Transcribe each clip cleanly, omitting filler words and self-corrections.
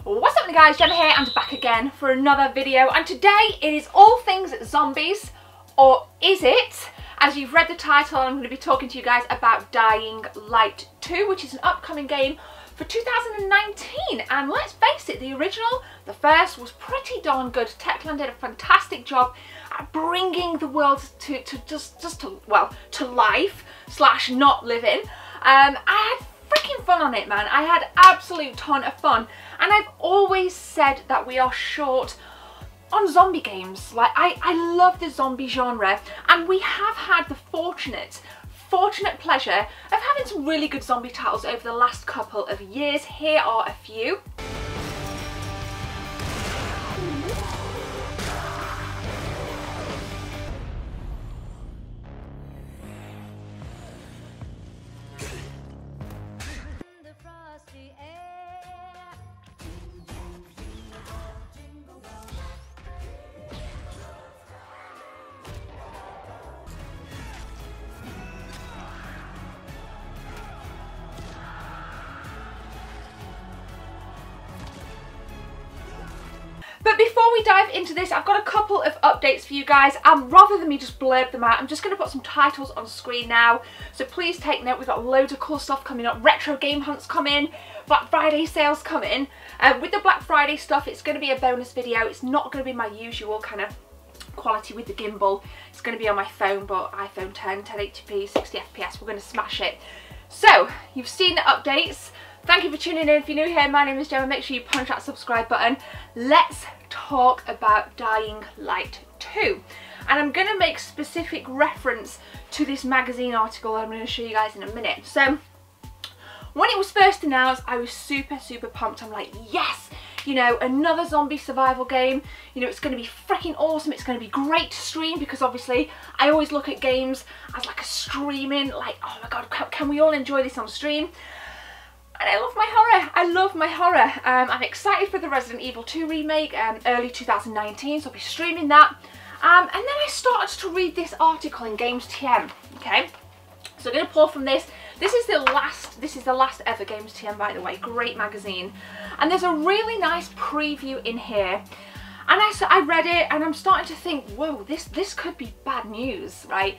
What's up guys, Gemma here and back again for another video, and today it is all things zombies, or is it? As you've read the title, I'm going to be talking to you guys about Dying Light 2, which is an upcoming game for 2019, and let's face it, the original, the first, was pretty darn good. Techland did a fantastic job at bringing the world to life slash not living. I had freaking fun on it, man. I had absolute ton of fun, and I've always said that we are short on zombie games. Like, I love the zombie genre, and we have had the fortunate pleasure of having some really good zombie titles over the last couple of years. Here are a few. But before we dive into this, I've got a couple of updates for you guys. Rather than me just blurb them out, I'm just going to put some titles on screen now. So please take note, we've got loads of cool stuff coming up. Retro game hunts coming, Black Friday sales coming. With the Black Friday stuff, it's going to be a bonus video. It's not going to be my usual kind of quality with the gimbal. It's going to be on my phone, but iPhone 10, 1080p, 60 FPS. We're going to smash it. So, you've seen the updates. Thank you for tuning in. If you're new here, my name is Gemma. Make sure you punch that subscribe button. Let's talk about Dying Light 2. And I'm going to make specific reference to this magazine article I'm going to show you guys in a minute. So, when it was first announced, I was super pumped. I'm like, yes! You know, another zombie survival game. You know, it's going to be freaking awesome. It's going to be great to stream, because obviously I always look at games as like a streaming, like, oh my god, can we all enjoy this on stream? And I love my horror. I love my horror. I'm excited for the Resident Evil 2 remake, early 2019, so I'll be streaming that. And then I started to read this article in Games.tm, okay? So I'm going to pull from this. This is the last ever Games.tm, by the way. Great magazine. And there's a really nice preview in here. And I read it, and I'm starting to think, whoa, this could be bad news, right?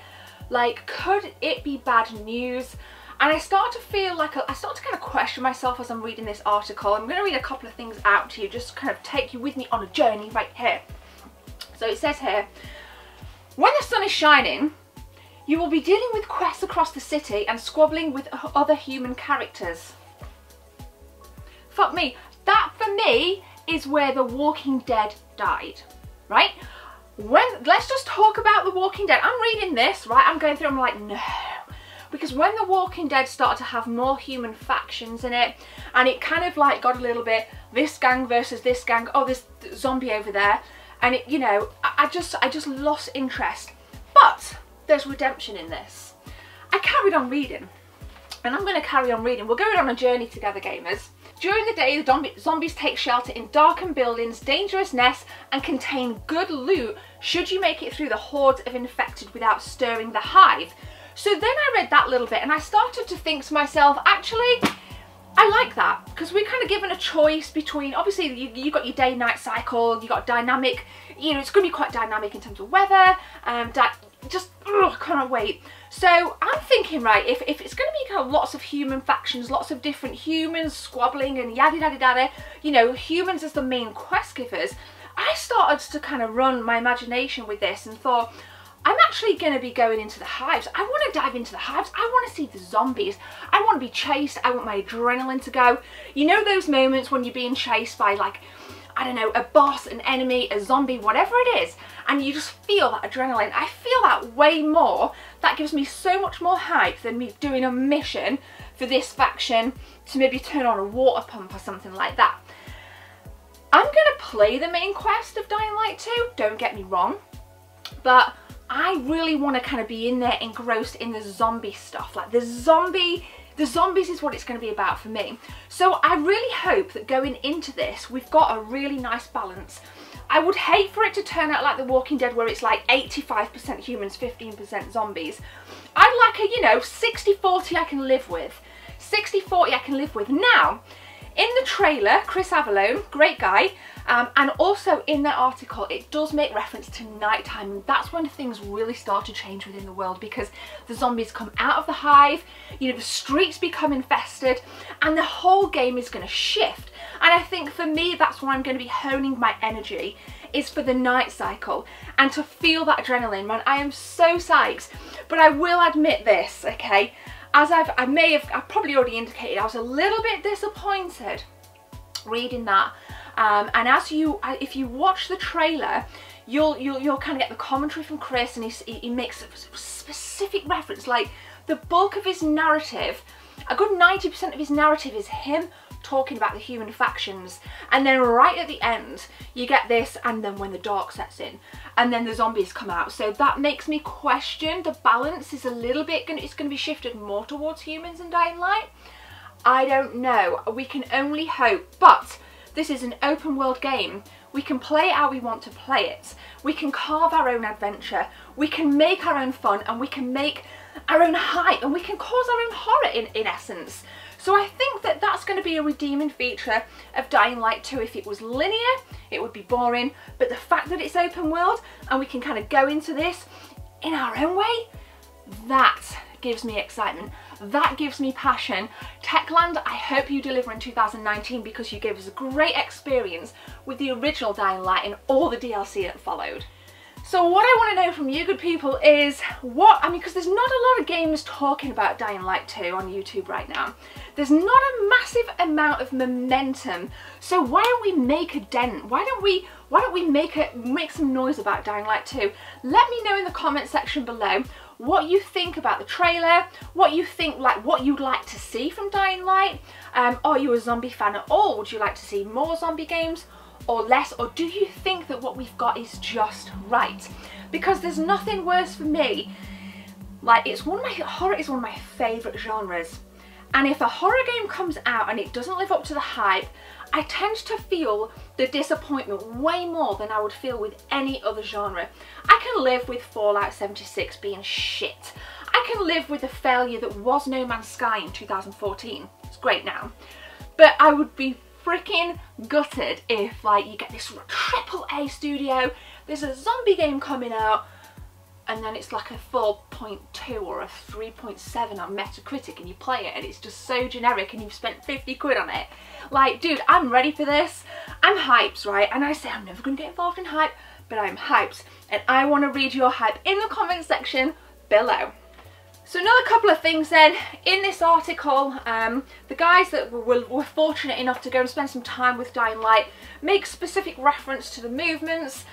Like, could it be bad news? And I start to feel like, I start to kind of question myself as I'm reading this article. I'm going to read a couple of things out to you, just to kind of take you with me on a journey right here. So it says here, when the sun is shining, you will be dealing with quests across the city and squabbling with other human characters. Fuck me. That, for me, is where The Walking Dead died, right? Let's just talk about The Walking Dead. I'm reading this, right? I'm going through, I'm like, no. Because when The Walking Dead started to have more human factions in it, and it kind of like got a little bit, this gang versus this gang, oh, there's zombie over there, and it, you know, I just lost interest. But there's redemption in this. I carried on reading, and I'm going to carry on reading. We're going on a journey together, gamers. During the day, the zombies take shelter in darkened buildings, dangerous nests, and contain good loot should you make it through the hordes of infected without stirring the hive. So then I read that little bit, and I started to think to myself, actually, I like that, because we're kind of given a choice between, obviously you got your day-night cycle, you got dynamic, you know, it's going to be quite dynamic in terms of weather, can't wait. So I'm thinking, right, if it's going to be kind of lots of human factions, lots of different humans squabbling and yada yada yada, you know, humans as the main quest givers, I started to kind of run my imagination with this and thought, I'm actually going to be going into the hives. I want to dive into the hives. I want to see the zombies. I want to be chased. I want my adrenaline to go. You know those moments when you're being chased by, like, I don't know, a boss, an enemy, a zombie, whatever it is, and you just feel that adrenaline. I feel that way more. That gives me so much more hype than me doing a mission for this faction to maybe turn on a water pump or something like that. I'm going to play the main quest of Dying Light 2, don't get me wrong, but I really want to kind of be in there engrossed in the zombie stuff. Like, the zombies is what it's going to be about for me. So I really hope that going into this, we've got a really nice balance. I would hate for it to turn out like The Walking Dead, where it's like 85% humans, 15% zombies. I'd like a, you know, 60-40 I can live with. 60-40 I can live with. Now, In the trailer, Chris Avallone, great guy, and also in that article it does make reference to nighttime, and that's when things really start to change within the world, because the zombies come out of the hive, you know, the streets become infested, and the whole game is going to shift. And I think for me that's where I'm going to be honing my energy, is for the night cycle and to feel that adrenaline. Man, I am so psyched. But I will admit this, okay, as I've probably already indicated, I was a little bit disappointed reading that. And if you watch the trailer, you'll kind of get the commentary from Chris, and he makes a specific reference. Like, the bulk of his narrative, a good 90% of his narrative is him talking about the human factions, and then right at the end you get this, and then when the dark sets in and then the zombies come out. So that makes me question the balance is a little bit it's going to be shifted more towards humans in Dying Light. I don't know, we can only hope. But this is an open world game. We can play it how we want to play it. We can carve our own adventure, we can make our own fun, and we can make our own hype, and we can cause our own horror in essence. So I think that that's going to be a redeeming feature of Dying Light 2. If it was linear, it would be boring, but the fact that it's open world and we can kind of go into this in our own way, that gives me excitement. That gives me passion. Techland, I hope you deliver in 2019, because you gave us a great experience with the original Dying Light and all the DLC that followed. So what I want to know from you good people is because there's not a lot of gamers talking about Dying Light 2 on YouTube right now. There's not a massive amount of momentum. So why don't we make a dent? Why don't we make some noise about Dying Light 2? Let me know in the comment section below what you think about the trailer, what you think, like what you'd like to see from Dying Light. Are you a zombie fan at all? Would you like to see more zombie games or less, or do you think that what we've got is just right? Because there's nothing worse for me. Like, horror is one of my favourite genres, and if a horror game comes out and it doesn't live up to the hype, I tend to feel the disappointment way more than I would feel with any other genre. I can live with Fallout 76 being shit. I can live with the failure that was No Man's Sky in 2014. It's great now. But I would be freaking gutted if, like, you get this AAA studio, there's a zombie game coming out, and then it's like a 4.2 or a 3.7 on Metacritic, and you play it and it's just so generic and you've spent 50 quid on it. Like, dude, I'm ready for this. I'm hyped, right? And I say I'm never going to get involved in hype, but I'm hyped, and I want to read your hype in the comment section below. So another couple of things then, in this article, the guys that were fortunate enough to go and spend some time with Dying Light make specific reference to the movements,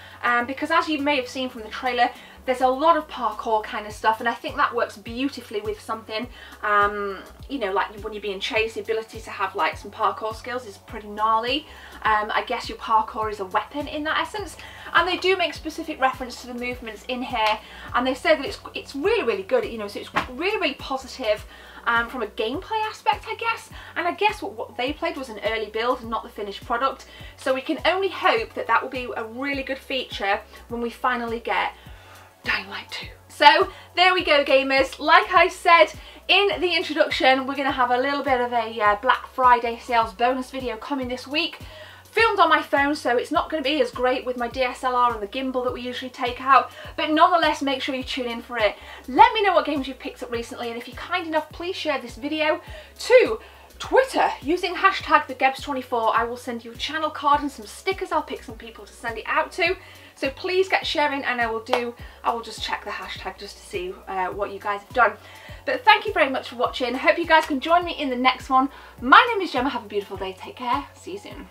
because as you may have seen from the trailer, there's a lot of parkour kind of stuff, and I think that works beautifully with something, you know, like when you're being chased, the ability to have like some parkour skills is pretty gnarly. I guess your parkour is a weapon in that essence, and they do make specific reference to the movements in here, and they say that it's really, really good, you know, so it's really, really positive from a gameplay aspect, I guess. And I guess what they played was an early build and not the finished product, so we can only hope that that will be a really good feature when we finally get Dying Light 2. So there we go, gamers. Like I said in the introduction, we're going to have a little bit of a Black Friday sales bonus video coming this week. Filmed on my phone, so it's not going to be as great with my DSLR and the gimbal that we usually take out, but nonetheless, make sure you tune in for it. Let me know what games you've picked up recently, and if you're kind enough, please share this video to Twitter using hashtag TheGebs24. I will send you a channel card and some stickers. I'll pick some people to send it out to. So please get sharing, and I will just check the hashtag just to see what you guys have done. But thank you very much for watching. I hope you guys can join me in the next one. My name is Gemma. Have a beautiful day. Take care. See you soon.